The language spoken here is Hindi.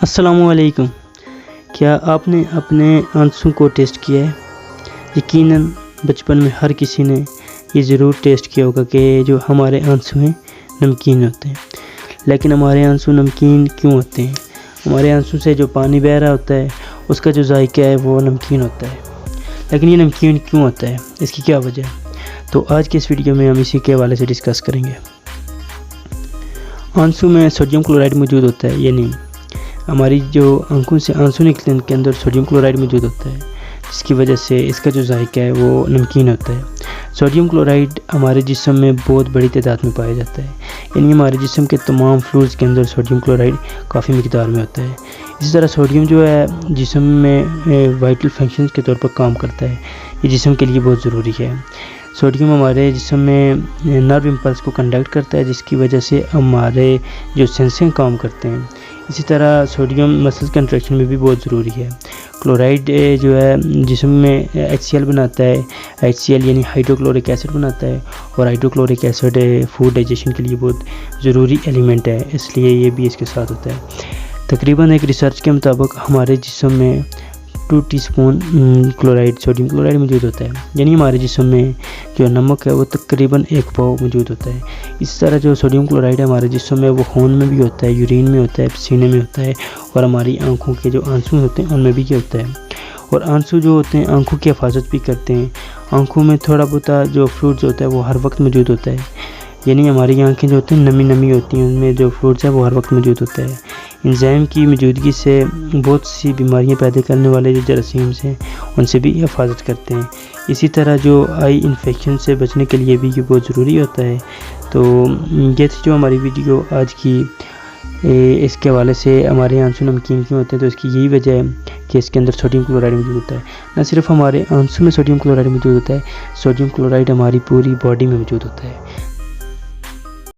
अस्सलामुअलैकुम। क्या आपने अपने आंसू को टेस्ट किया है? यकीनन बचपन में हर किसी ने ये ज़रूर टेस्ट किया होगा कि जो हमारे आंसू हैं नमकीन होते हैं। लेकिन हमारे आंसू नमकीन क्यों होते हैं? हमारे आंसू से जो पानी बह रहा होता है उसका जो जायका है वो नमकीन होता है। लेकिन ये नमकीन क्यों होता है, इसकी क्या वजह है? तो आज के इस वीडियो में हम इसी के हवाले से डिस्कस करेंगे। आंसू में सोडियम क्लोराइड मौजूद होता है, ये नहीं, हमारी जो आंखों से आंसू निकलते हैं उनके अंदर सोडियम क्लोराइड मौजूद होता है, जिसकी वजह से इसका जो जायका है वो नमकीन होता है। सोडियम क्लोराइड हमारे जिस्म में बहुत बड़ी तादाद में पाया जाता है, यानी हमारे जिस्म के तमाम फ्लूइड्स के अंदर सोडियम क्लोराइड काफ़ी मिकदार में होता है। इसी तरह सोडियम जो है जिस्म में वाइटल फंक्शंस के तौर पर काम करता है, ये जिस्म के लिए बहुत ज़रूरी है। सोडियम हमारे जिस्म में नर्व इम्पल्स को कंडक्ट करता है, जिसकी वजह से हमारे जो सेंसिंग काम करते हैं। इसी तरह सोडियम मसल कंट्रैक्शन में भी बहुत ज़रूरी है। क्लोराइड जो है जिस्म में HCl बनाता है, HCl यानी हाइड्रोक्लोरिक एसिड बनाता है, और हाइड्रोक्लोरिक एसिड फूड डाइजेशन के लिए बहुत ज़रूरी एलिमेंट है, इसलिए ये भी इसके साथ होता है। तकरीबन एक रिसर्च के मुताबिक हमारे जिस्म में 2 टीस्पून क्लोराइड सोडियम क्लोराइड मौजूद होता है, यानी हमारे जिस्म में जो नमक है वो तकरीबन 1 पाव मौजूद होता है। इस तरह जो सोडियम क्लोराइड है हमारे जिस्म में वो खून में भी होता है, यूरिन में होता है, पसीने में होता है, और हमारी आंखों के जो आंसू होते हैं उनमें भी ये होता है। और आंसू जो होते हैं आंखों की हिफाजत भी करते हैं। आंखों में थोड़ा बहुत जो फ्लूइड्स होता है वो हर वक्त मौजूद होता है, यानी हमारी आंखें जो होती हैं नमी होती हैं, उनमें जो फ्लूइड्स है वो हर वक्त मौजूद होता है। एंजाइम की मौजूदगी से बहुत सी बीमारियां पैदा करने वाले जो जरासीम्स हैं उनसे भी हिफाजत करते हैं। इसी तरह जो आई इन्फेक्शन से बचने के लिए भी ये बहुत ज़रूरी होता है। तो ये थी जो हमारी वीडियो आज की। इसके हवाले से हमारे आंसू नमकीन क्यों होते हैं, तो इसकी यही वजह है कि इसके अंदर सोडियम क्लोराइड मौजूद होता है। न सिर्फ हमारे आंसू में सोडियम क्लोराइड मौजूद होता है, सोडियम क्लोराइड हमारी पूरी बॉडी में मौजूद होता है।